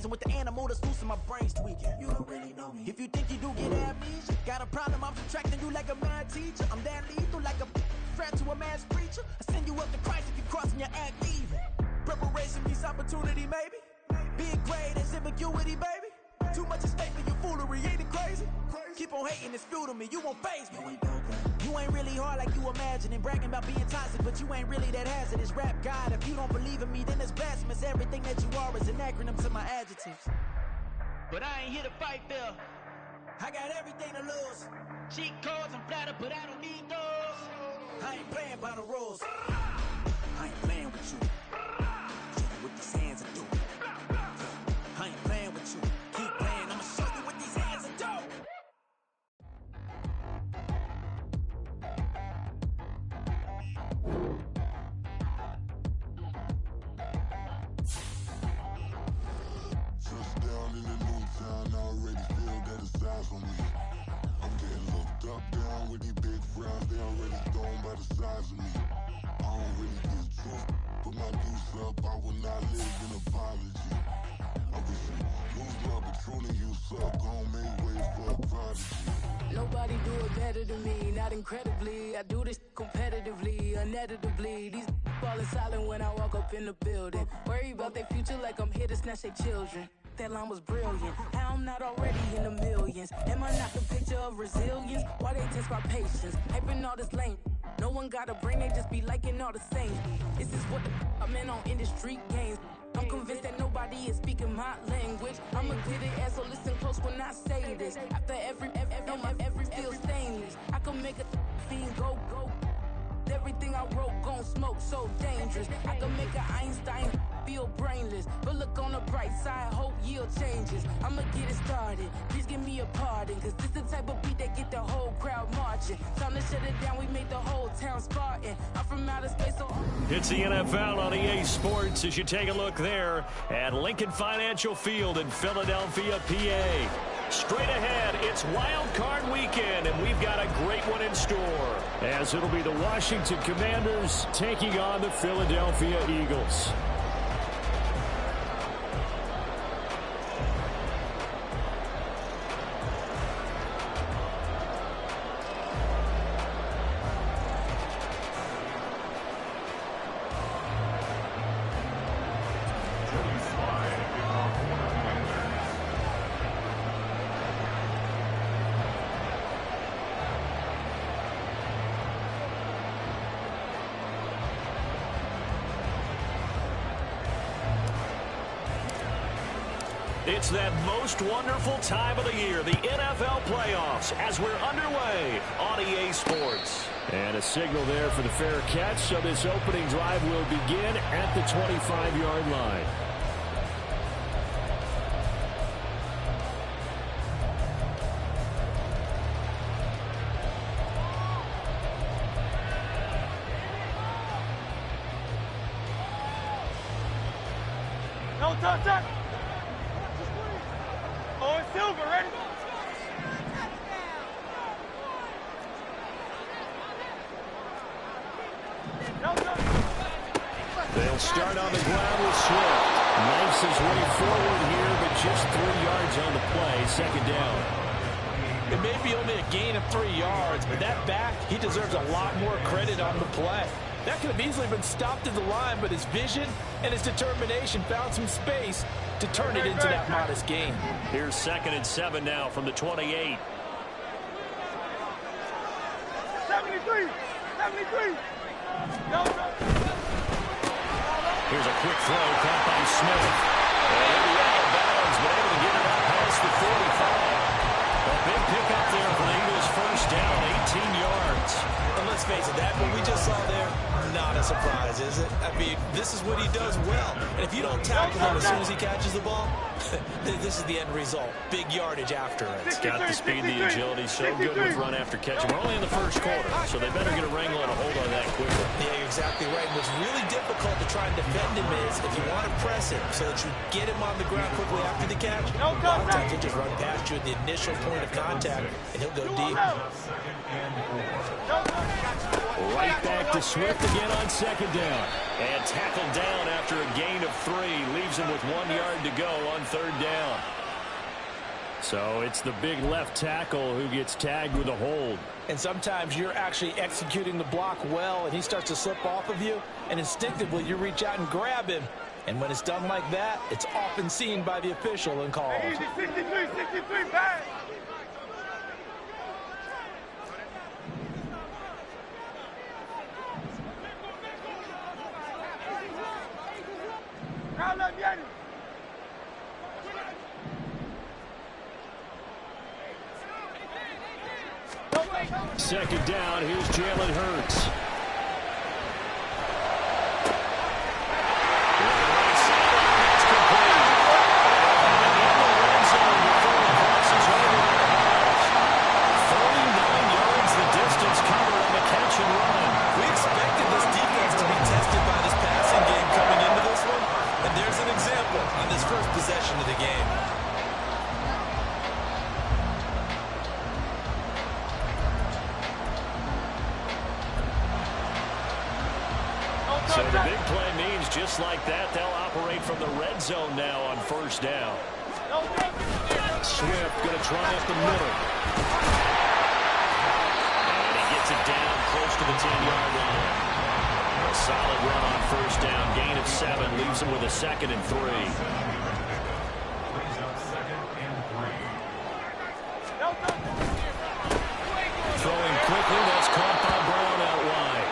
dancing with the animal that's loose in my brain's tweaking. You don't really know me. If you think you do get amnesia, got a problem, I'm subtracting you like a mad teacher. I'm that lethal like a threat to a mass preacher. I send you up to Christ if you crossing your act even. Preparation meets opportunity, maybe. Big grade is ambiguity, baby. Too much is fake for your foolery, ain't it crazy? Keep on hating, it's fuel to me, you won't faze me. You ain't really hard like you imagine and bragging about being toxic, but you ain't really that hazardous. Rap God, if you don't believe in me, then it's blasphemous. Everything that you are is an acronym to my adjectives. But I ain't here to fight, Phil. I got everything to lose. Cheat codes, I'm flattered, but I don't need those. I ain't playing by the rules. I ain't playing with you. Show you what these hands are doing. I ain't playing with you. Keep playing, I'ma show you what these hands are doing. Touchdown in the new town, I already feel that it's eyes on me. I'm getting looked up, down with these big frowns, they already thrown by the size of me. I don't really get truth, put my deuce up, I will not live in apology. I wish you lose love, but truly you suck, gon' make way for a prodigy. Nobody do it better than me, not incredibly. I do this competitively, uneditably. These falling silent when I walk up in the building. Worry about their future like I'm here to snatch their children. That line was brilliant. How I'm not already in the millions? Am I not the picture of resilience? Why they test my patience? Hyping all this lame. No one got a brain, they just be liking all the same. This is what the I'm in on industry games. I'm convinced that nobody is speaking my language. I'ma get it, and so listen close when I say this. After every feel stainless. I can make a fiend go. Everything I wrote gon' smoke, so dangerous. I can make an Einstein feel brainless. But look on the bright side, hope yield changes. I'ma get it started, please give me a pardon. Cause this the type of beat that get the whole crowd marching. Time to shut it down, we made the whole town Spartan. I'm from outer space, so... It's the NFL on EA Sports as you take a look there at Lincoln Financial Field in Philadelphia, PA. Straight ahead, it's Wild Card Weekend, and we've got a great one in store. As it'll be the Washington Commanders taking on the Philadelphia Eagles. It's that most wonderful time of the year, the NFL playoffs, as we're underway on EA Sports. And a signal there for the fair catch, so this opening drive will begin at the 25-yard line. No touch. Oh, it's Silver, ready? They'll start on the ground with Swift. Knifes his way forward here, but just 3 yards on the play, second down. It may be only a gain of 3 yards, but that back, he deserves a lot more credit on the play. That could have easily been stopped at the line, but his vision and his determination found some space to turn it into that modest gain. Here's 2nd and 7 now from the 28. 73. No. Here's a quick throw caught by Smith. And he'll be out of bounds, but able to get it out past the 45. A big pickup there for the Eagles, first down, 18 yards. And let's face it, that what we just saw there, not a surprise, is it? I mean, this is what he does well. And if you don't tackle him as soon as he catches the ball, this is the end result. Big yardage after it. It's got the speed, the agility, so good with run after catch. We're only in the first quarter, so they better get a wrangle and a hold on that quickly. Yeah, you're exactly right. What's really difficult to try and defend him is if you want to press him so that you get him on the ground quickly after the catch, a lot of times he'll just run past you at the initial point of contact, and he'll go deep. Right back to Swift again on second down. And tackled down after a gain of 3. Leaves him with 1 yard to go on third down. So it's the big left tackle who gets tagged with a hold. And sometimes you're actually executing the block well, and he starts to slip off of you, and instinctively you reach out and grab him. And when it's done like that, it's often seen by the official and called. Easy, 63, bang! Round up, Yanni! Second down, here's Jalen Hurts. On this first possession of the game. So the big play means just like that, they'll operate from the red zone now on first down. Swift going to try up the middle. And he gets it down close to the 10-yard line. A solid run on first down. Gain of 7 leaves him with a 2nd and 3. Throwing quickly, that's caught by Brown out wide.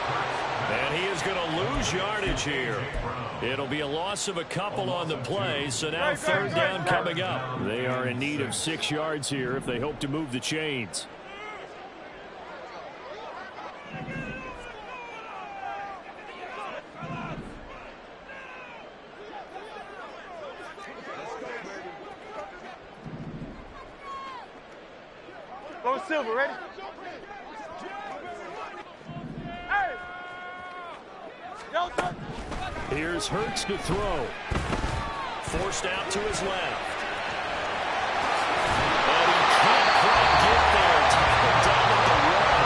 And he is going to lose yardage here. It'll be a loss of a couple on the play, so now third down coming up. They are in need of 6 yards here if they hope to move the chains. Go Silver, ready? Hey! Delta! Here's Hurts to throw. Forced out to his left. And he can't quite get there. Tackled down at the run.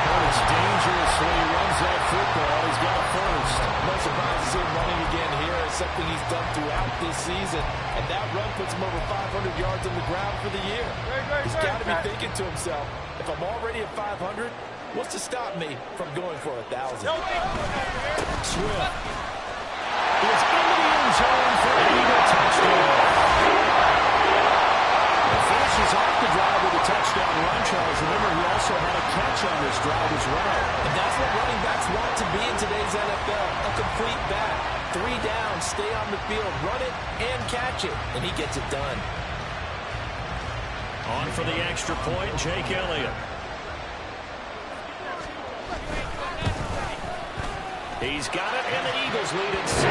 Hurts dangerous when he runs that football. He's got a first. No surprise to see him running again here. It's something he's done throughout this season. And that run puts him over 500 yards on the ground for the year. He's got to be thinking to himself, if I'm already at 500, what's to stop me from going for 1,000? Swift is into the end zone for an Eagle touchdown. The finishes off the drive with a touchdown run, Charles. Remember, he also had a catch on this drive as well. And that's what running backs want to be in today's NFL, a complete back. 3 down, stay on the field, run it, and catch it. And he gets it done. On for the extra point, Jake Elliott. He's got it, and the Eagles lead at 6.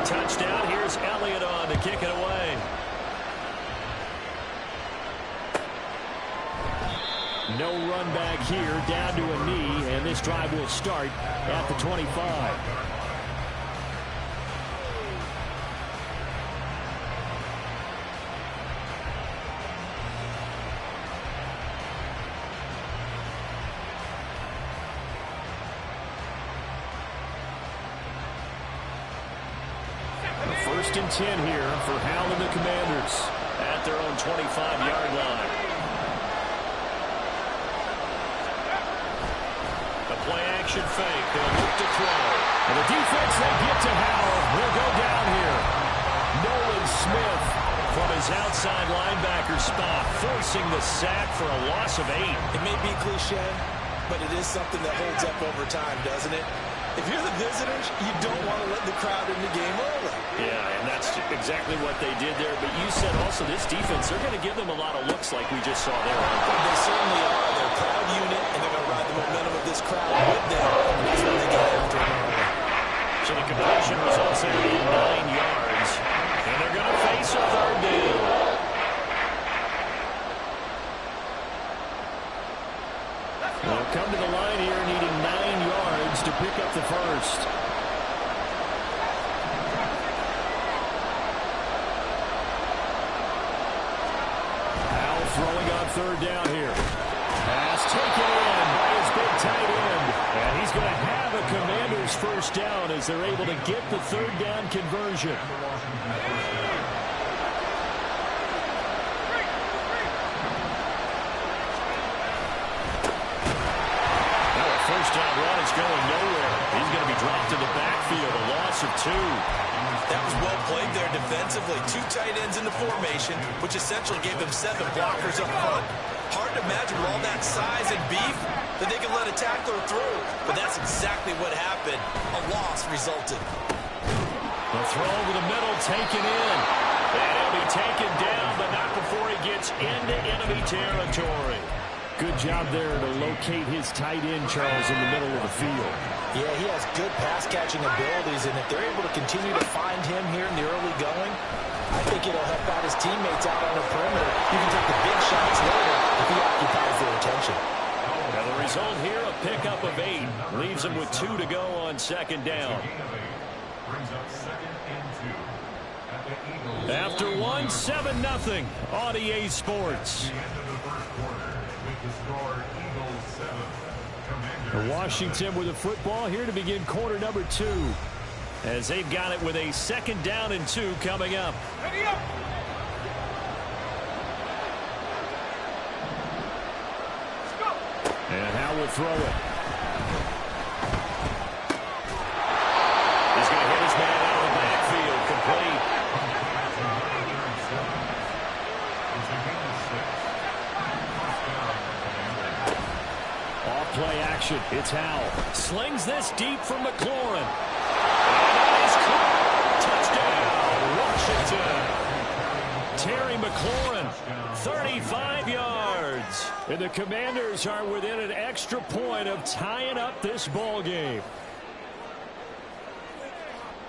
Touchdown. Here's Elliott on to kick it away. No run back here, down to a knee, and this drive will start at the 25. First and 10 here for Hal and the Commanders at their own 25-yard line. The play-action fake. They'll look to throw. And the defense, they get to Hal. He'll go down here. Nolan Smith from his outside linebacker spot, forcing the sack for a loss of 8. It may be cliche, but it is something that holds up over time, doesn't it? If you're the visitors, you don't want to let the crowd in the game early. Yeah, and that's exactly what they did there. But you said also this defense, they're going to give them a lot of looks like we just saw there. They certainly are. They're a proud unit, and they're going to ride the momentum of this crowd with them. And that's what they get after. So the completion results in 9 yards. And they're going to face a third down. They'll come to the line here needing 9 yards to pick up the first. Al throwing on third down here. Pass taken in by his big tight end. And he's going to have a Commander's first down as they're able to get the third down conversion. First down run is going nowhere. He's going to be dropped in the backfield, a loss of 2. That was well played there defensively. 2 tight ends in the formation, which essentially gave them 7 blockers up front. Hard to imagine with all that size and beef that they could let a tackler through. But that's exactly what happened. A loss resulted. The throw over the middle, taken in. And he'll be taken down, but not before he gets into enemy territory. Good job there to locate his tight end, Charles, in the middle of the field. Yeah, he has good pass-catching abilities, and if they're able to continue to find him here in the early going, I think it'll help out his teammates out on the perimeter. You can take the big shots later if he occupies their attention. Now the result here, a pickup of 8. Leaves him with 2 to go on second down. After 1, 7-0 on EA Sports. Washington with the football here to begin quarter number 2. As they've got it with a second down and 2 coming up. Ready up. Let's go. And Howell will throw it. He's going to hit his man out of the backfield, complete. Play action. It's Howell. Slings this deep from McLaurin. And that is caught. Touchdown, Washington. Terry McLaurin, 35 yards. And the Commanders are within an extra point of tying up this ball game.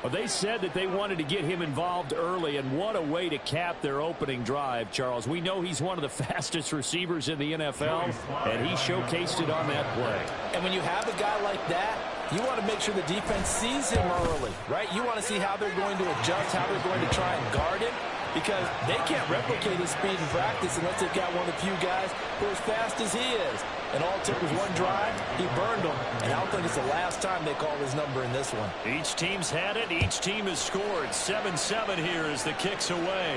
Well, they said that they wanted to get him involved early, and what a way to cap their opening drive, Charles. We know he's one of the fastest receivers in the NFL, and he showcased it on that play. And when you have a guy like that, you want to make sure the defense sees him early, right? You want to see how they're going to adjust, how they're going to try and guard him, because they can't replicate his speed in practice unless they've got one of the few guys who are as fast as he is. And all it took was one drive. He burned them. And I don't think it's the last time they call his number in this one. Each team's had it. Each team has scored. 7-7 here as the kick's away.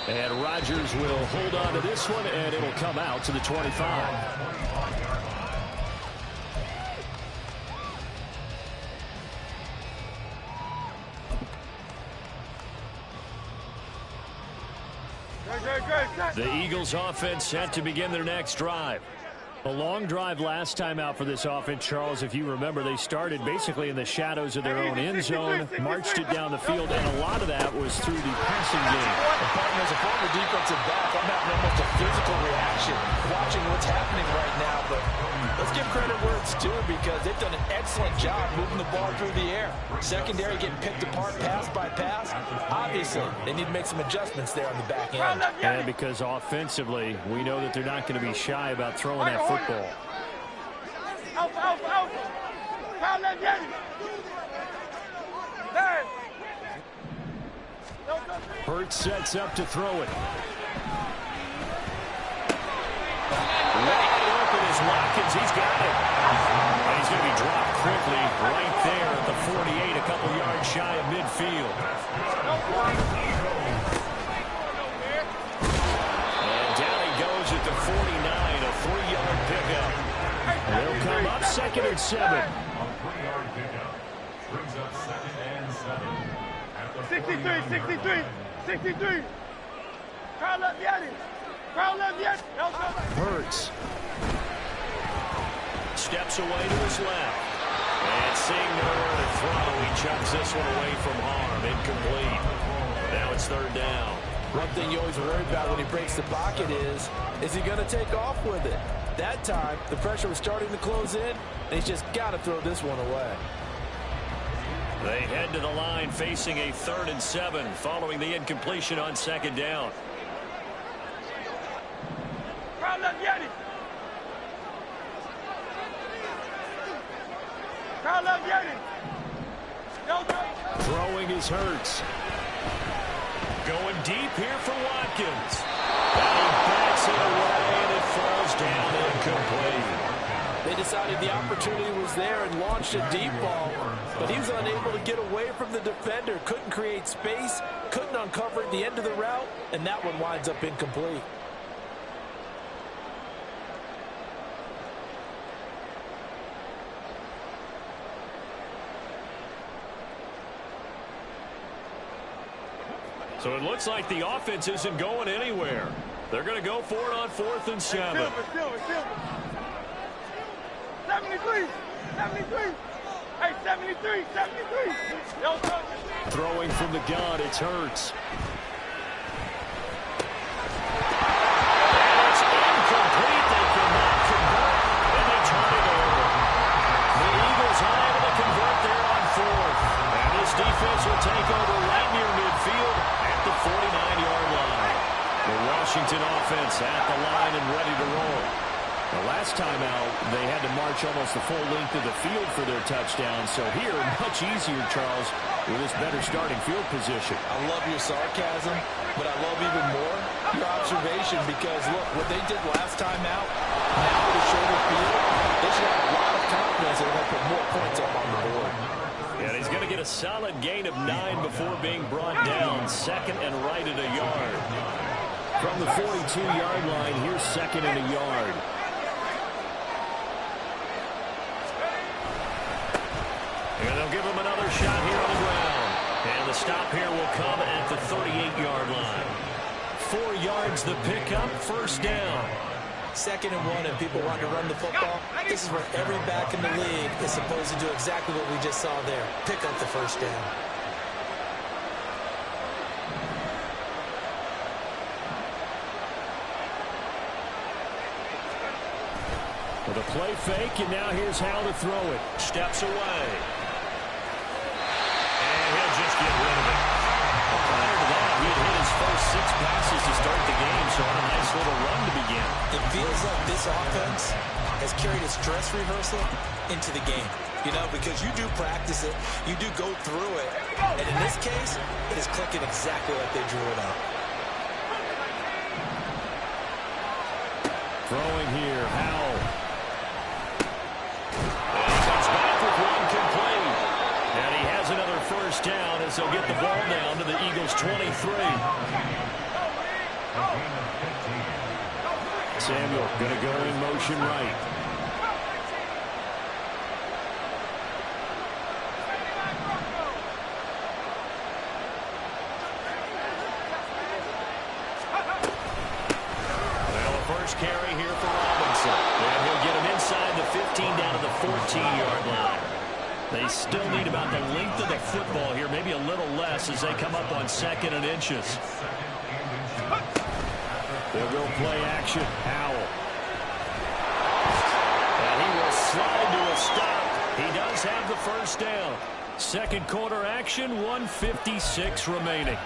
And Rodgers will hold on to this one, and it'll come out to the 25. The Eagles offense set to begin their next drive. A long drive last time out for this offense, Charles. If you remember, they started basically in the shadows of their own end zone, marched it down the field, and a lot of that was through the passing game. As a former defensive back, I'm having almost a physical reaction watching what's happening right now. But let's give credit where it's due, because they've done an excellent job moving the ball through the air. Secondary getting picked apart pass by pass. Obviously, they need to make some adjustments there on the back end. And because offensively, we know that they're not going to be shy about throwing that football. Alpha, alpha, alpha. Foul left, Yanni. There. Hurts sets up to throw it. Wide open is Watkins. He's got it. And he's going to be dropped quickly right there at the 48, a couple yards shy of midfield. And down he goes at the 49, a 3-yard pickup. They'll come up 2nd and 7. 63. Crowd left, Yanni. Crowd left, Yanni. Hurts. Steps away to his left. And seeing nowhere to throw, he chucks this one away from harm. Incomplete. Now it's 3rd down. One thing you always worry about when he breaks the pocket is he going to take off with it? That time, the pressure was starting to close in, and he's just got to throw this one away. They head to the line facing a 3rd and 7 following the incompletion on 2nd down. Crowd left, Yanni. Throwing is Hurts. Going deep here for Watkins. And he backs it away, and it falls down incomplete. They decided the opportunity was there and launched a deep ball, but he was unable to get away from the defender. Couldn't create space, couldn't uncover at the end of the route, and that one winds up incomplete. So it looks like the offense isn't going anywhere. They're going to go for it on 4th and 7. 73. Hey, 73. Throwing from the gun, it's Hurts. And it's incomplete. They could not convert, and they turn it over. The Eagles unable to convert there on 4th. And this defense will take over right near midfield at the 49-yard line. The Washington offense at the line and ready to roll. The last time out, they had to march almost the full length of the field for their touchdown. So here, much easier, Charles, with this better starting field position. I love your sarcasm, but I love even more your observation because, look, what they did last time out, now with a shorter field, they should have a lot of confidence that they're going to put more points up on the board. And he's going to get a solid gain of 9 before being brought down. 2nd and right at a yard. From the 42-yard line, here's 2nd and a yard. And they'll give him another shot here on the ground. And the stop here will come at the 38-yard line. 4 yards the pickup, 1st down. 2nd and 1, and people want to run the football. This is where every back in the league is supposed to do exactly what we just saw there. Pick up the 1st down. With a play fake, and now here's how to throw it. Steps away. And he'll just get rid of it. Prior to that, he had hit his first 6 passes to start the game, so on a nice little run to begin. It feels like this offense has carried its dress rehearsal into the game. You know, because you do practice it, you do go through it, and in this case, it is clicking exactly like they drew it up. Throwing here, Howell. And he comes back with one complete. And he has another 1st down as they'll get the ball down to the Eagles' 23. Samuel going to go in motion right. Carry here for Robinson. And he'll get him inside the 15 down to the 14-yard line. They still need about the length of the football here, maybe a little less as they come up on 2nd and inches. They'll go play action. Howell. And he will slide to a stop. He does have the 1st down. 2nd quarter action, 1:56 remaining.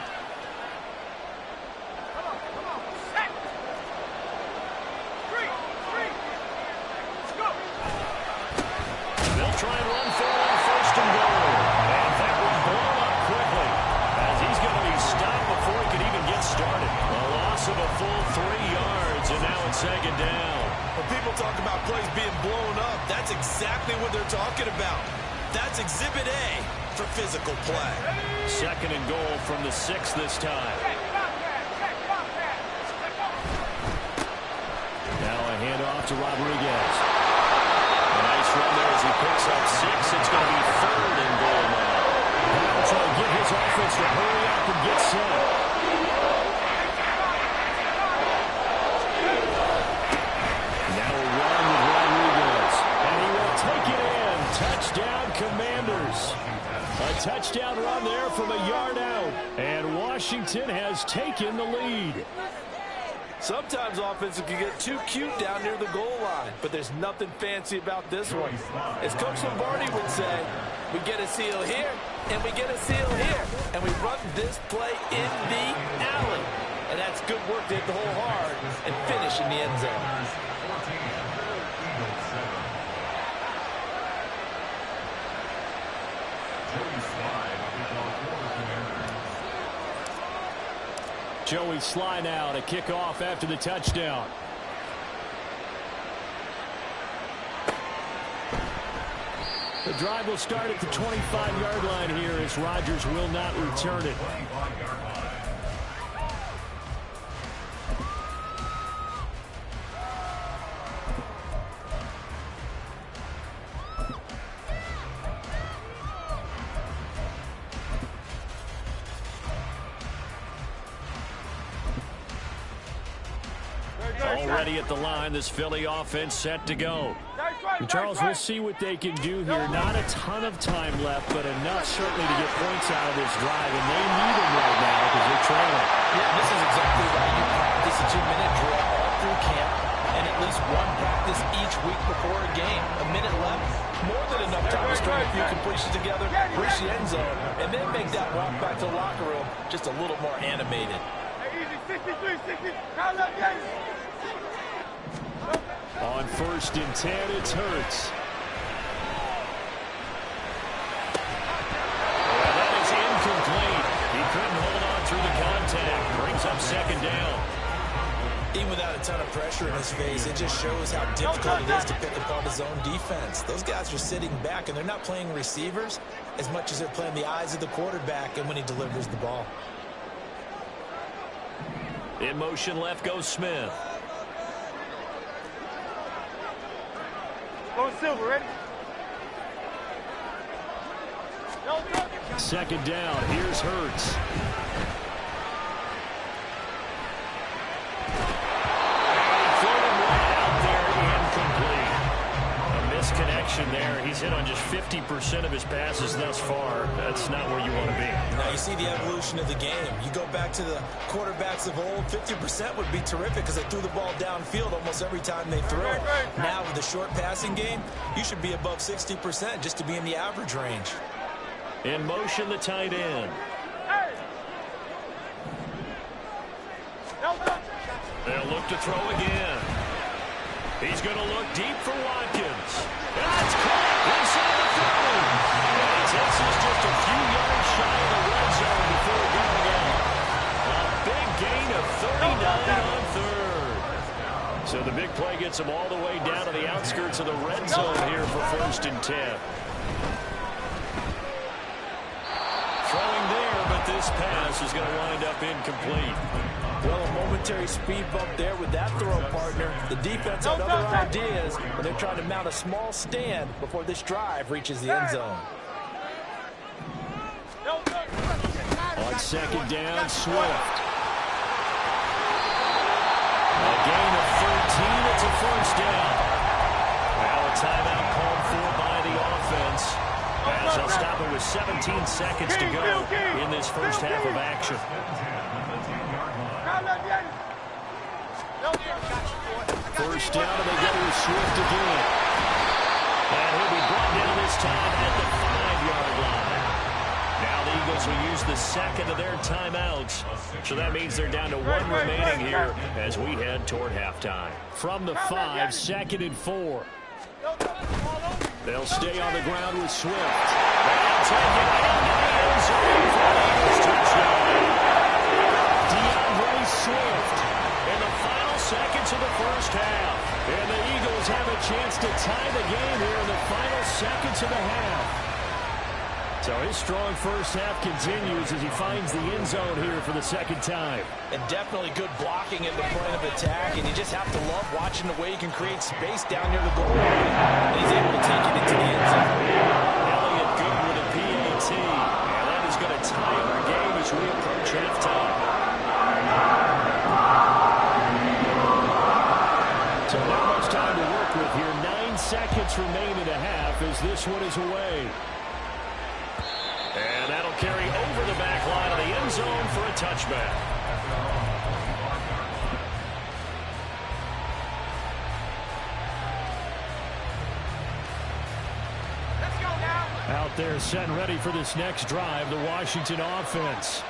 Try and run for it on 1st and goal. And that will blow up quickly as he's going to be stopped before he can even get started. A loss of a full 3 yards, and now it's 2nd down. When people talk about plays being blown up, that's exactly what they're talking about. That's Exhibit A for physical play. 2nd and goal from the 6 this time. Now a handoff to Rodriguez. Nice run there as he picks up 6. It's going to be 3rd and goal now. He'll try to get his offense to hurry up and get set. Now a run with Rodriguez. And he will take it in. Touchdown, Commanders. A touchdown run there from a yard out. And Washington has taken the lead. Sometimes offenses can get too cute down near the goal line, but there's nothing fancy about this one. As Coach Lombardi would say, we get a seal here, and we get a seal here, and we run this play in the alley. And that's good work to hit the hole hard and finish in the end zone. Joey Sly now to kick off after the touchdown. The drive will start at the 25-yard line here as Rodgers will not return it. Already at the line, this Philly offense set to go. And Charles, we'll see what they can do here. Not a ton of time left, but enough certainly to get points out of this drive, and they need them right now because they're trailing. Yeah, this is exactly right. You practice a 2-minute drill all through camp, and at least one practice each week before a game. A minute left, more than enough time to string a few completions together, reach the end zone, and then make that walk back to the locker room just a little more animated. Easy, 63, 60. Count up, get it. On 1st and 10, it's Hurts. Well, that is incomplete. He couldn't hold on through the contact. Brings up 2nd down. Even without a ton of pressure in his face, it just shows how difficult it is to pick apart his own defense. Those guys are sitting back, and they're not playing receivers as much as they're playing the eyes of the quarterback and when he delivers the ball. In motion left goes Smith. Going Silver, ready? 2nd down. Here's Hurts. Floated right out there, incomplete. A misconnection there. He's hit on just 50% of his passes thus far. That's not where you want to be. Now you see the evolution of the game. You go back to the quarterbacks of old, 50% would be terrific because they threw the ball downfield almost every time they threw it. Now with the short passing game, you should be above 60% just to be in the average range. In motion, the tight end. They'll look to throw again. He's going to look deep for Watkins. That's caught inside the 30. And this is just a few yards shy of the red zone before going out. A big gain of 39 on 3rd. So the big play gets him all the way down to the outskirts of the red zone here for 1st and 10. Throwing there, but this pass is going to wind up incomplete. Well, a momentary speed bump there with that throw, partner. The defense had other ideas, but they're trying to mount a small stand before this drive reaches the end zone. On 2nd down, Swift. A gain of 13. It's a 1st down. Now a timeout called for by the offense, as they'll stop it with 17 seconds to go in this 1st half of action. First down, and they go with Swift again. And he'll be brought down this time at the 5-yard line. Now the Eagles will use the 2nd of their timeouts. So that means they're down to 1 remaining here as we head toward halftime. From the 5, 2nd and 4. They'll stay on the ground with Swift. They'll take it into the end zone for the Eagles touchdown. Swift in the final seconds of the 1st half. And the Eagles have a chance to tie the game here in the final seconds of the half. So his strong 1st half continues as he finds the end zone here for the 2nd time. And definitely good blocking at the point of attack, and you just have to love watching the way he can create space down near the goal line. And he's able to take it into the end zone. Elliott good with a PAT. And that is going to tie our game as we approach halftime. So not much time to work with here. 9 seconds remain in a half as this one is away. And that'll carry over the back line of the end zone for a touchback. Let's go now. Out there set and ready for this next drive, the Washington offense.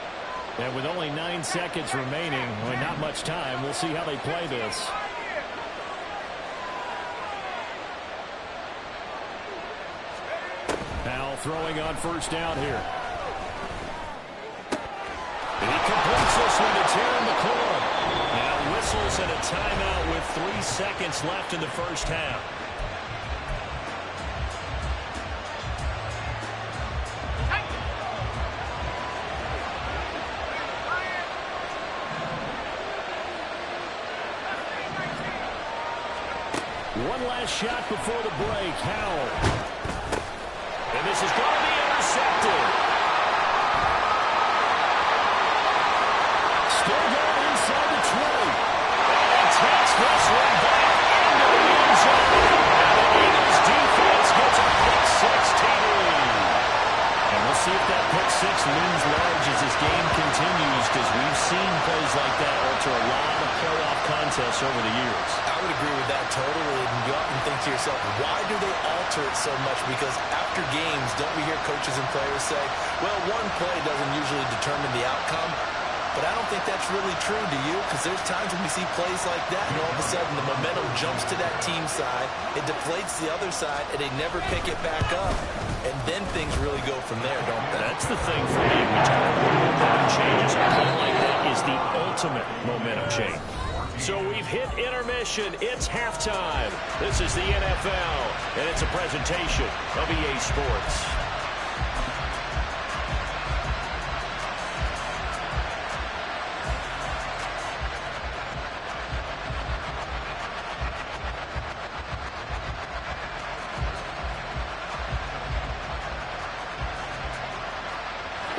And with only 9 seconds remaining, well, not much time, we'll see how they play this. Now throwing on 1st down here. And he completes this one to Terry and a timeout with 3 seconds left in the first half. One last shot before the break. Howell. And this is going to be intercepted. Still going inside the 20. And he takes this one back into the end zone. And the Eagles defense gets a pick six TD. And we'll see if that pick six looms large as this game continues, because we've seen plays like that alter a lot of playoff contests over the years. I would agree with that totally. And you often think to yourself, why do they alter it so much? Because after games, don't we hear coaches and players say, well, one play doesn't usually determine the outcome? But I don't think that's really true, do you? Because there's times when we see plays like that, and all of a sudden the momentum jumps to that team side, it deflates the other side, and they never pick it back up. And then things really go from there, don't they? That's the thing for me. We talk about momentum changes. A play like that is the ultimate momentum change. So we've hit intermission. It's halftime. This is the NFL, and it's a presentation of EA Sports.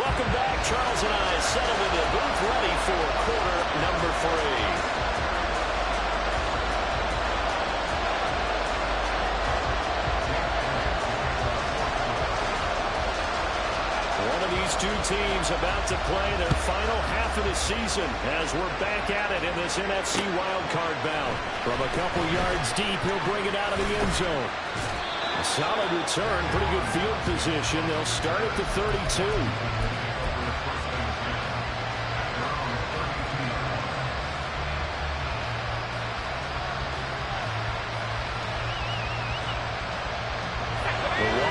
Welcome back. Charles and I settled in the booth ready for quarter number 3. One of these two teams about to play their final half of the season as we're back at it in this NFC wildcard bout. From a couple yards deep, he'll bring it out of the end zone. A solid return, pretty good field position. They'll start at the 32.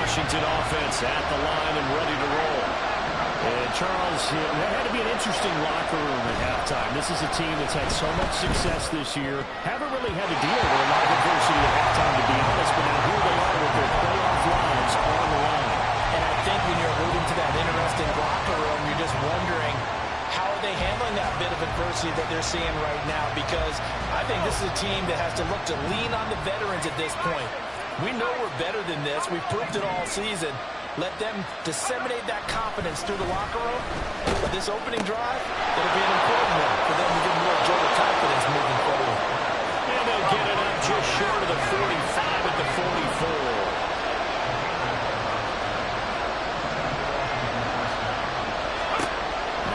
Washington offense at the line and ready to roll. And Charles, that had to be an interesting locker room at halftime. This is a team that's had so much success this year. Haven't really had to deal with a lot of adversity at halftime, to be honest, but now here they are with their playoff lives on the line. And I think when you're alluding to that interesting locker room, you're just wondering, how are they handling that bit of adversity that they're seeing right now? Because I think this is a team that has to look to lean on the veterans at this point. We know we're better than this. We've proved it all season. Let them disseminate that confidence through the locker room. But this opening drive, it'll be an important one for them to give them more jolt of confidence moving forward. And they'll get it up just short of the 45 at the 44.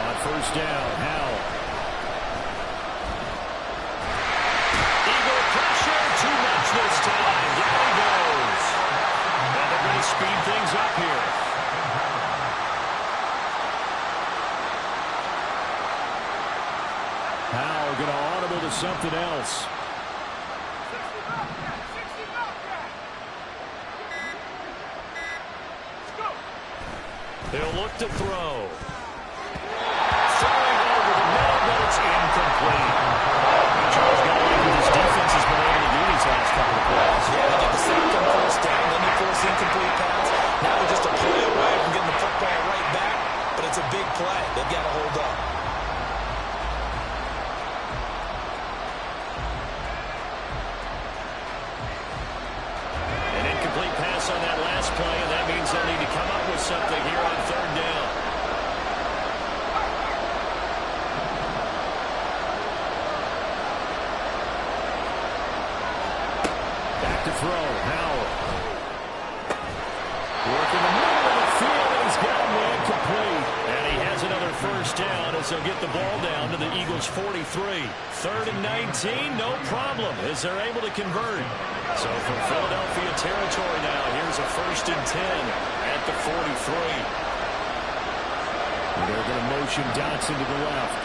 On first down, Howell. Eagle pressure, too much this time. Down he goes. And they're going to speed things up here. Howell going to audible to something else. They'll look to throw. Throwing over the middle, but it's incomplete. Charles got away with his defense has been able to do these last couple of plays. Yeah, they get the sack on first down, then they force incomplete pass. Now they're just a play away from getting the football right back, but it's a big play. They've got to hold up. An incomplete pass on that last play, and that means they'll need to come up with something here on third down. Back to throw, Howell. Working the middle of the field, and he's got him incomplete. And he has another first down as they'll get the ball down to the Eagles' 43. Third and 19, no problem, as they're able to convert. So from Philadelphia territory now, here's a first and 10 at the 43. And they're going to motion Dotson to the left.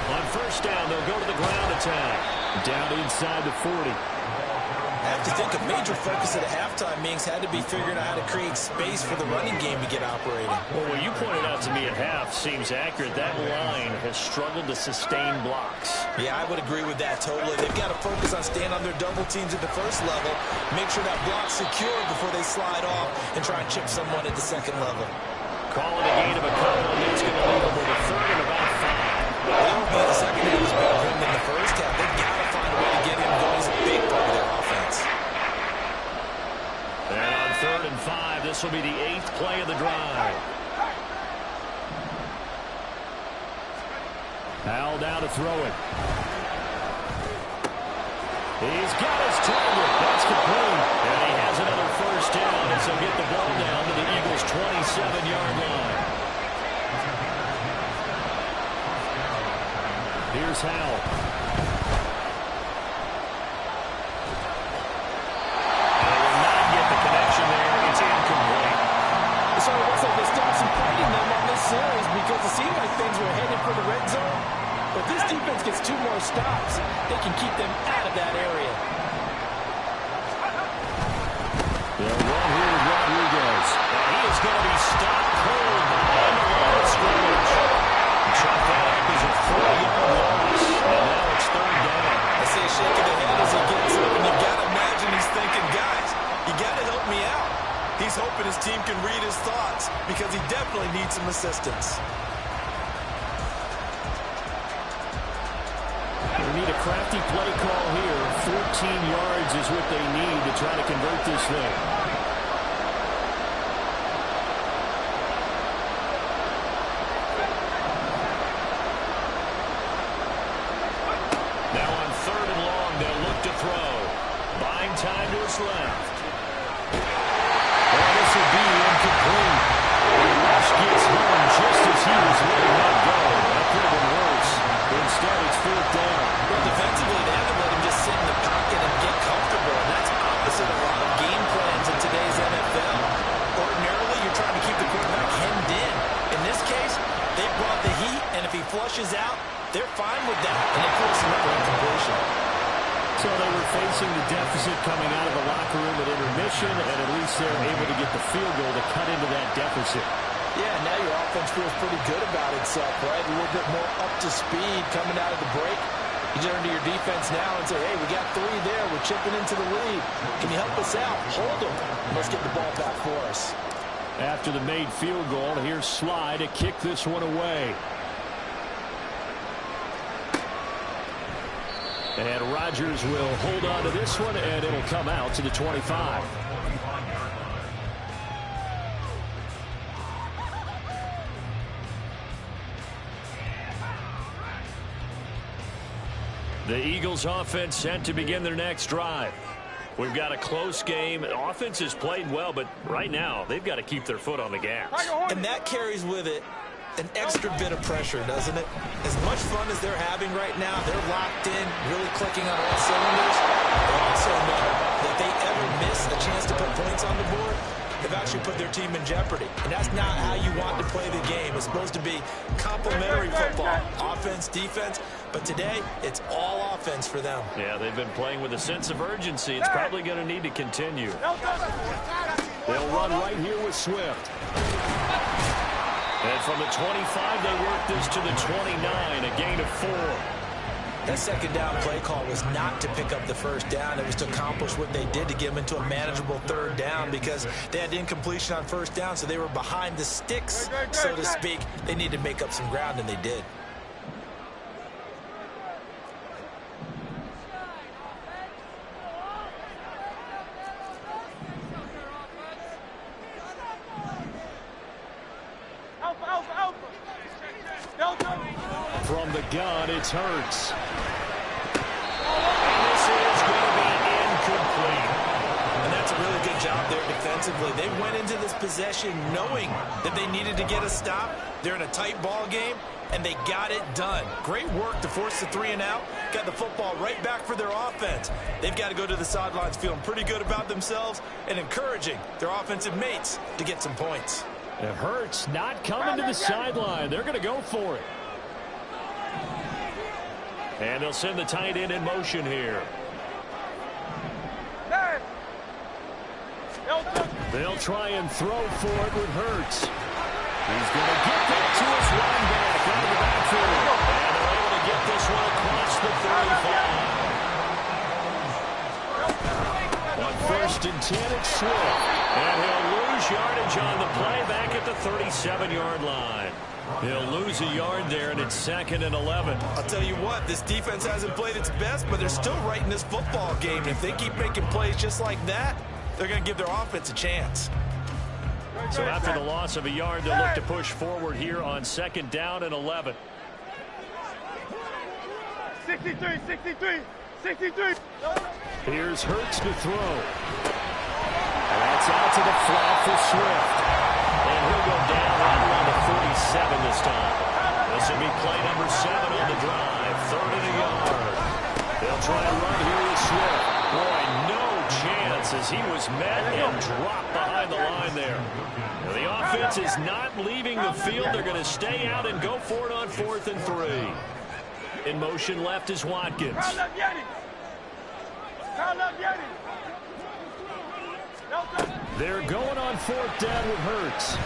On first down, they'll go to the ground attack. Down inside the 40. That to think a major focus at halftime means had to be figuring out how to create space for the running game to get operating. Well, what you pointed out to me at half seems accurate. That line has struggled to sustain blocks. Yeah, I would agree with that totally. They've got to focus on staying on their double teams at the first level, make sure that block's secure before they slide off and try and chip someone at the second level. Call it a gain of a couple, and it's going to leave them with a third and about 5. The second half is better for him than the first half. They've got to find a way to get him going. He's a big part of their offense. And on 3rd and 5, this will be the 8th play of the drive. Howell down to throw it. He's got his target. That's complete. And he has another first down as he'll get the ball down to the Eagles' 27-yard line. Here's Howell. They will not get the connection there. It's incomplete. So it looks like they stopped some fighting them on this series because it seemed like things were headed for the red zone. But this defense gets 2 more stops. They can keep them out of that area. They'll run here with Rodriguez. And he is going to be stopped cold behind the line of scrimmage. Chuck that up as a 4-yard loss. And now it's 3rd down. I see a shake of the head as he gets up, and you've got to imagine he's thinking, guys, you got to help me out. He's hoping his team can read his thoughts because he definitely needs some assistance. They need a crafty play call here. 14 yards is what they need to try to convert this thing. Now on 3rd and long, they'll look to throw. Buying time to his left. And this will be incomplete. The rush gets home just as he was letting that go. That could have been worse. Instead, it's 4th down. Well, defensively, they haven't let him just sit in the pocket and get comfortable, and that's opposite a lot of game plans in today's NFL. Ordinarily, you're trying to keep the quarterback hemmed in. In this case, they brought the heat, and if he flushes out, they're fine with that, and they force another incompletion. So they were facing the deficit coming out of the locker room at intermission, and at least they're able to get the field goal to cut into that deficit. Yeah, now your offense feels pretty good about itself, right? A little bit more up to speed coming out of the break. You turn to your defense now and say, hey, we got 3 there. We're chipping into the lead. Can you help us out? Hold them. Let's get the ball back for us. After the made field goal, here's Sly to kick this one away. And Rodgers will hold on to this one, and it'll come out to the 25. The Eagles offense set to begin their next drive. We've got a close game. Offense has played well, but right now they've got to keep their foot on the gas. And that carries with it an extra bit of pressure, doesn't it? As much fun as they're having right now, they're locked in, really clicking on all cylinders. They also know that if they ever miss a chance to put points on the board, they've actually put their team in jeopardy. And that's not how you want to play the game. It's supposed to be complementary football, offense, defense. But today, it's all offense for them. Yeah, they've been playing with a sense of urgency. It's probably going to need to continue. They'll run right here with Swift. And from the 25, they work this to the 29, a gain of 4. That second down play call was not to pick up the first down. It was to accomplish what they did to get them into a manageable 3rd down because they had incompletion on 1st down, so they were behind the sticks, so to speak. They needed to make up some ground, and they did. From the gun, it's Hurts. And this is going to be incomplete. And that's a really good job there defensively. They went into this possession knowing that they needed to get a stop. They're in a tight ball game, and they got it done. Great work to force the 3 and out. Got the football right back for their offense. They've got to go to the sidelines feeling pretty good about themselves and encouraging their offensive mates to get some points. And Hurts not coming to the sideline. They're going to go for it. And they'll send the tight end in motion here. They'll try and throw for it with Hurts. He's going to get that to his running back out of the backfield. And they're able to get this one across the 35. On 1st and 10, it's Swift. And he'll lose yardage on the play back at the 37-yard line. He'll lose a yard there, and it's 2nd and 11. I'll tell you what, this defense hasn't played its best, but they're still right in this football game. If they keep making plays just like that, they're going to give their offense a chance. So after the loss of a yard, they'll look to push forward here on 2nd down and 11. 63, 63, 63. Here's Hurts to throw. And that's out to the flat for Swift. And he'll go down right around the 47 this time. This will be play number 7 on the drive. 3rd and a yard. They'll try and run here with Swift. Boy, no chance as he was met and dropped behind the line there. Now, the offense is not leaving the field. They're going to stay out and go for it on 4th and 3. In motion left is Watkins. They're going on 4th down with Hurts.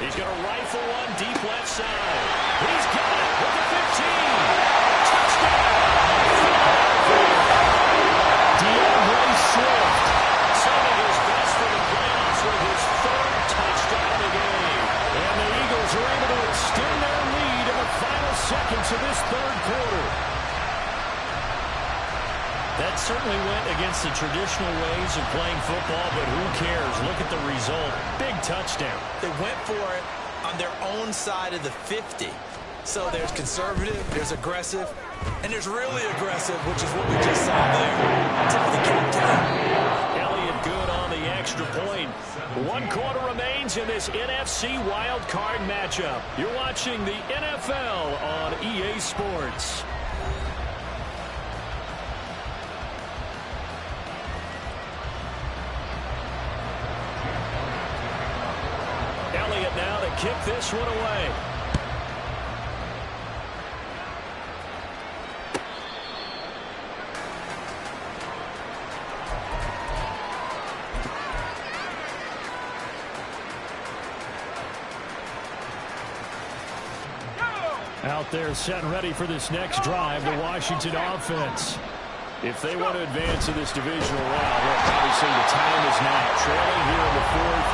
He's going to rifle one deep left side. He's got it with the 15. Touchdown. Swift saving his best for the playoffs with his 3rd touchdown of the game. And the Eagles are able to extend their lead in the final seconds of this 3rd quarter. That certainly went against the traditional ways of playing football, but who cares? Look at the result. Big touchdown. They went for it on their own side of the 50. So there's conservative, there's aggressive, and there's really aggressive, which is what we just saw there. Tip of the cap to them. Elliott good on the extra point. 1 quarter remains in this NFC wild card matchup. You're watching the NFL on EA Sports. Elliott now to kick this one away. Out there set and ready for this next drive, the Washington offense. If they want to advance in this divisional round, look, obviously the time is now. Trailing here in the 4th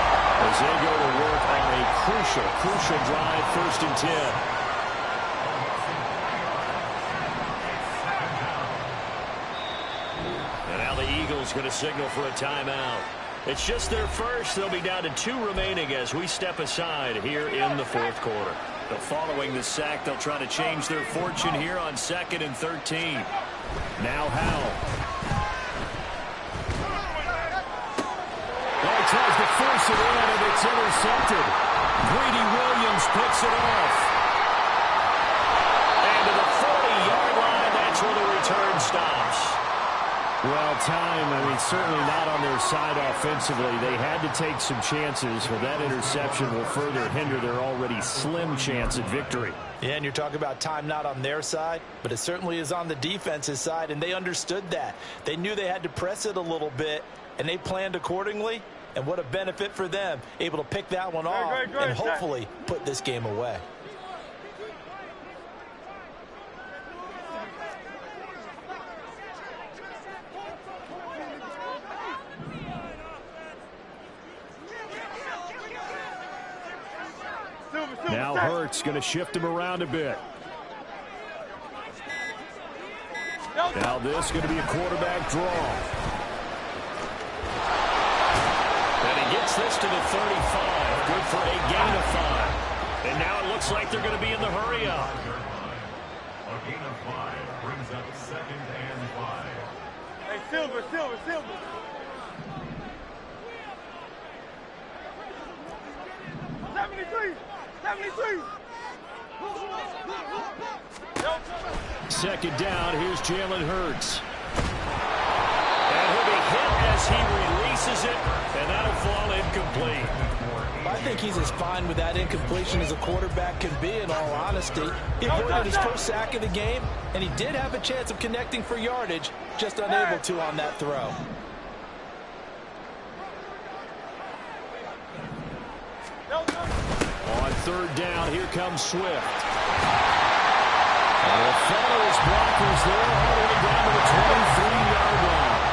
as they go to work on a crucial drive, 1st and 10. And now the Eagles going to signal for a timeout. It's just their first. They'll be down to 2 remaining as we step aside here in the 4th quarter. But following the sack, they'll try to change their fortune here on 2nd and 13. Now Howell. He tries to force it in, and it's intercepted. Greedy Williams picks it off. And to the 40-yard line, that's where the return stops. Well, time, certainly not on their side offensively. They had to take some chances, but that interception will further hinder their already slim chance at victory. Yeah, and you're talking about time not on their side, but it certainly is on the defense's side, and they understood that. They knew they had to press it a little bit, and they planned accordingly, and what a benefit for them, able to pick that one off and hopefully put this game away. Now Hurts going to shift him around a bit. Now this going to be a quarterback draw. And he gets this to the 35. Good for a gain of 5. And now it looks like they're going to be in the hurry up. A gain of 5 brings up 2nd and 5. Hey, Silver. 73. 2nd down, here's Jalen Hurts. And he'll be hit as he releases it, and that'll fall incomplete. I think he's as fine with that incompletion as a quarterback can be, in all honesty. He avoided his first sack of the game, and he did have a chance of connecting for yardage, just unable to on that throw. third down. Here comes Swift. And a fellow his blockers there all the way down to the 23-yard line.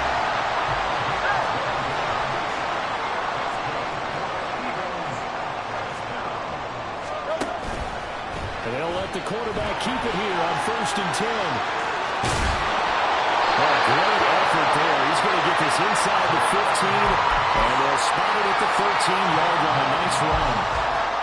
And they'll let the quarterback keep it here on 1st and 10. Great effort there. He's going to get this inside the 15, and they'll spot it at the 13-yard line. Nice run.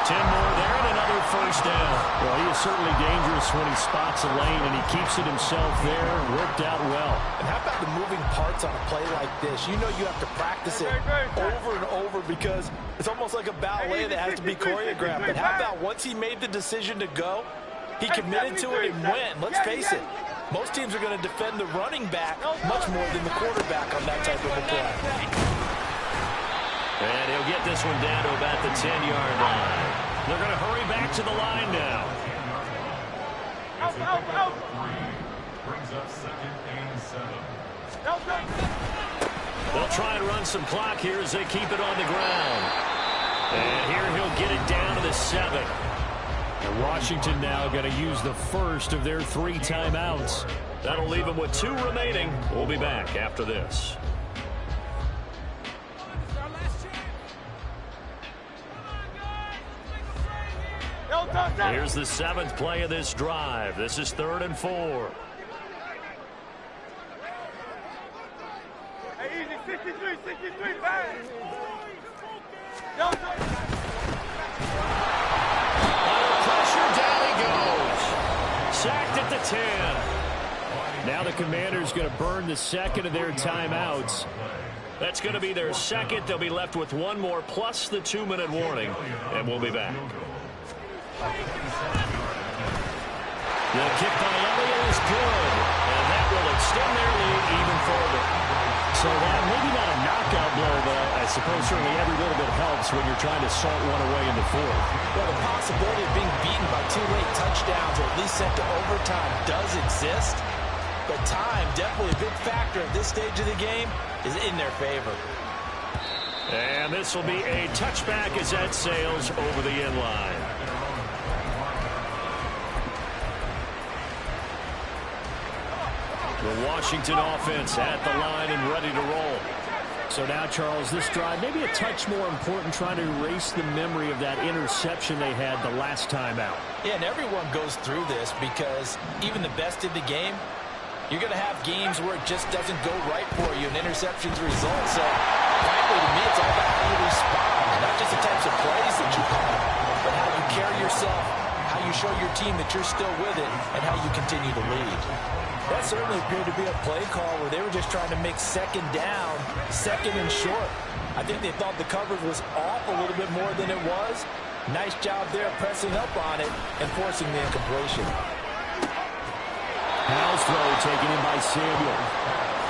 10 more there and another first down. Well, he is certainly dangerous when he spots a lane, and he keeps it himself there. Worked out well. And how about the moving parts on a play like this? You know you have to practice it over and over because it's almost like a ballet that has to be choreographed. But how about once he made the decision to go, he committed to it and went. Let's face it. Most teams are going to defend the running back much more than the quarterback on that type of a play. And he'll get this one down to about the 10-yard line. They're going to hurry back to the line now. Out. Brings up 2nd and 7. They'll try and run some clock here as they keep it on the ground. And here he'll get it down to the 7. And Washington now going to use the first of their 3 timeouts. That'll leave them with 2 remaining. We'll be back after this. Here's the 7th play of this drive. This is 3rd and 4. Hey, easy, 63, fast. Pressure, down he goes. Sacked at the 10. Now the Commanders going to burn the 2nd of their timeouts. That's going to be their 2nd. They'll be left with 1 more plus the 2-minute warning, and we'll be back. The kick by Elliott is good, and that will extend their lead even further. So that maybe not a knockout blow, but I suppose certainly every little bit helps when you're trying to salt one away in the 4th. Well, the possibility of being beaten by 2 late touchdowns or at least sent to overtime does exist, but time, definitely a big factor at this stage of the game, is in their favor. And this will be a touchback as that sails over the end line. The Washington offense at the line and ready to roll. So now, Charles, this drive maybe a touch more important, trying to erase the memory of that interception they had the last time out. Yeah, and everyone goes through this because even the best in the game, you're going to have games where it just doesn't go right for you, and interceptions result. So, frankly, to me, it's all about how you respond, not just the types of plays that you call, but how you carry yourself, how you show your team that you're still with it, and how you continue to lead. That certainly appeared to be a play call where they were just trying to make 2nd down, 2nd and short. I think they thought the coverage was off a little bit more than it was. Nice job there pressing up on it and forcing the incompletion. Howell's throw taken in by Samuel.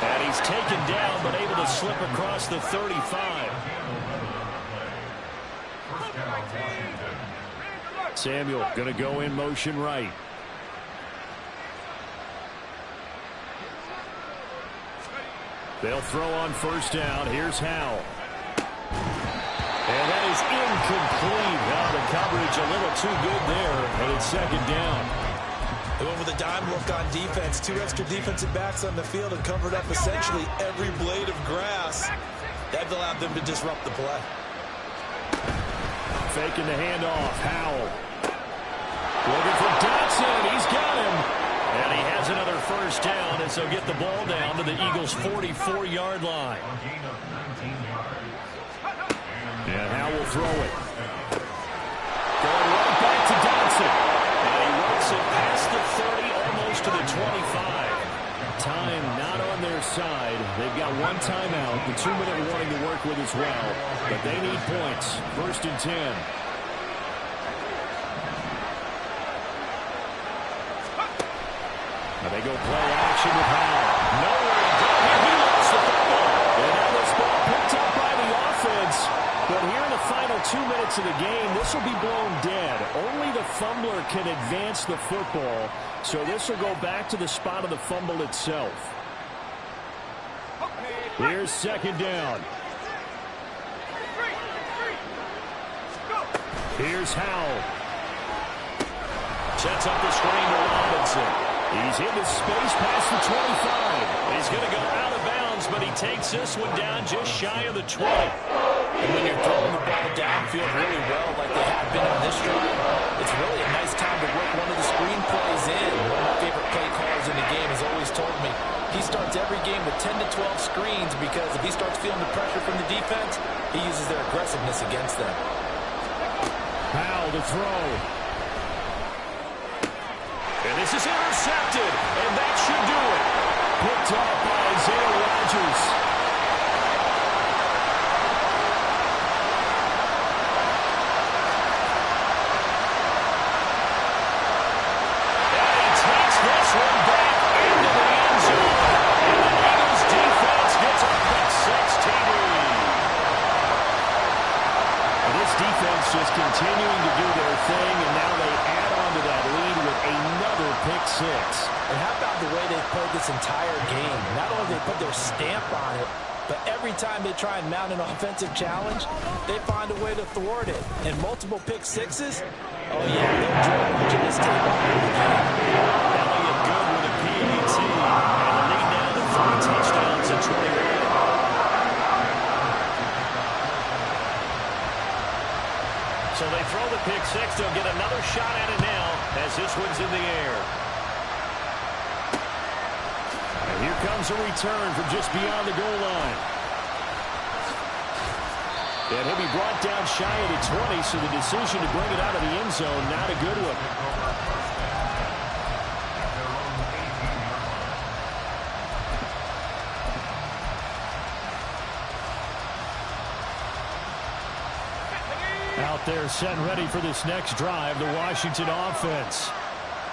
And he's taken down but able to slip across the 35. Samuel going to go in motion right. They'll throw on 1st down. Here's Howell. And that is incomplete. Now the coverage a little too good there, and it's 2nd down. They went with a dime look on defense. 2 extra defensive backs on the field and covered up essentially every blade of grass. That allowed them to disrupt the play. Faking the handoff. Howell. Looking for Dotson. He's got him. And he has another 1st down as they'll get the ball down to the Eagles' 44-yard line. And Howell will throw it. Going right back to Dotson. And he works it past the 30, almost to the 25. Time not on their side. They've got 1 timeout, the 2-minute warning to work with as well. But they need points. 1st and 10. And they go play action with Howell. Nowhere to go. He lost the football. And now this ball picked up by the offense. But here in the final 2 minutes of the game, this will be blown dead. Only the fumbler can advance the football. So this will go back to the spot of the fumble itself. Here's 2nd down. Here's Howell. Sets up the screen to Robinson. He's into space past the 25. He's going to go out of bounds, but he takes this one down just shy of the 20. And when you're throwing the ball downfield really well like they have been on this drive, it's really a nice time to work one of the screen plays in. One of my favorite play callers in the game has always told me he starts every game with 10 to 12 screens because if he starts feeling the pressure from the defense, he uses their aggressiveness against them. Powell to throw. And this is intercepted, and that should do it. Picked off by Isaiah Rodgers. And he takes this one back into the end zone. And the Eagles defense gets a pick six TD. And this defense just continuing to do their thing, and now they add on to that lead with another pick six. And how about the way they played this entire game? Not only did they put their stamp on it, but every time they try and mount an offensive challenge, they find a way to thwart it. And multiple pick sixes, oh yeah, they're enjoying watching this tape all over the game. Elliott good with a PAT, and the lead now to 3 touchdowns at 21. So they throw the pick six. They'll get another shot at it now as this one's in the air. And here comes a return from just beyond the goal line. And he'll be brought down shy of the 20, so the decision to bring it out of the end zone, not a good one. Out there set and ready for this next drive, the Washington offense.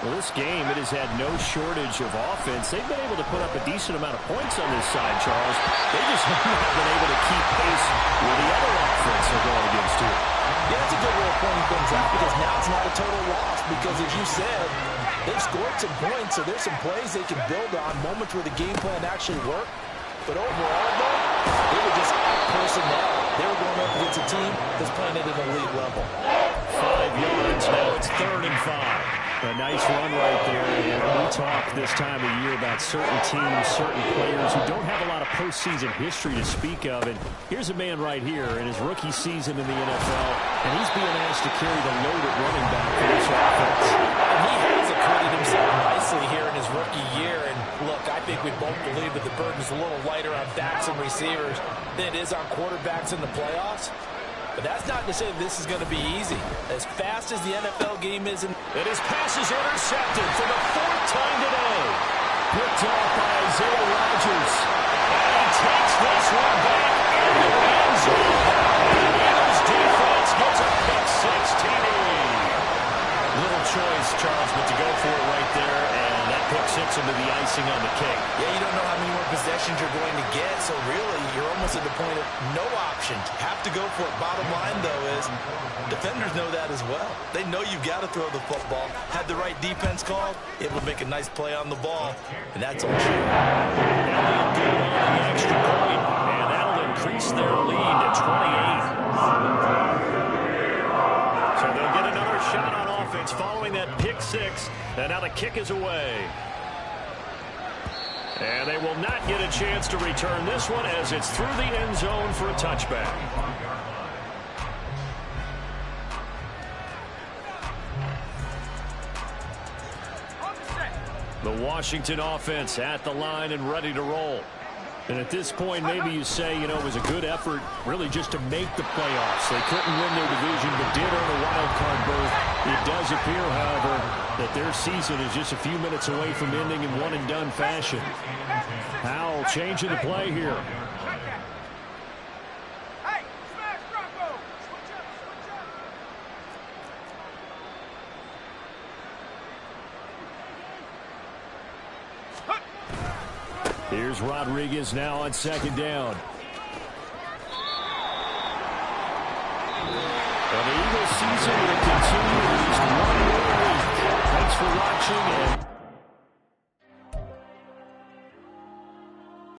Well, this game, it has had no shortage of offense. They've been able to put up a decent amount of points on this side, Charles. They just haven't been able to keep pace with the other offense they're going against here. Yeah, that's a good way of pointing things out because now it's not a total loss because, as you said, they've scored some points, so there's some plays they can build on, moments where the game plan actually worked. But overall, though, they were just out-personnel. They were going up against a team that's playing at an elite level. 5 yards, now it's 3rd and 5. A nice run right there. And we talk this time of year about certain teams, certain players who don't have a lot of postseason history to speak of. And here's a man right here in his rookie season in the NFL, and he's being asked to carry the load at running back for this offense. And he has acquitted himself nicely here in his rookie year. And look, I think we both believe that the burden is a little lighter on backs and receivers than it is on quarterbacks in the playoffs. But that's not to say that this is going to be easy. As fast as the NFL game is, and his pass is intercepted for the 4th time today. Picked off by Isaiah Rodgers. And he takes this one back into the end zone. The Eagles defense gets a pick six TD. Little choice, Charles, but to go for it right there, and that pick six into the icing on the cake. Yeah, you don't know how many more possessions you're going to get, so really you're almost at the point of no option. Have to go for it. Bottom line, though, is defenders know that as well. They know you've got to throw the football. Had the right defense called, able to make a nice play on the ball, and that's all true. Elliott good on the extra point, and that'll increase their lead to 28. So they'll get another shot on offense following that pick six, and now the kick is away. And they will not get a chance to return this one as it's through the end zone for a touchback. The Washington offense at the line and ready to roll. And at this point, maybe you say, you know, it was a good effort really just to make the playoffs. They couldn't win their division, but did earn a wild card berth. It does appear, however, that their season is just a few minutes away from ending in one-and-done fashion. Howell changing the play here. Here's Rodriguez now on 2nd down. And the Eagles season will continue at least 1 more week. Thanks for watching. And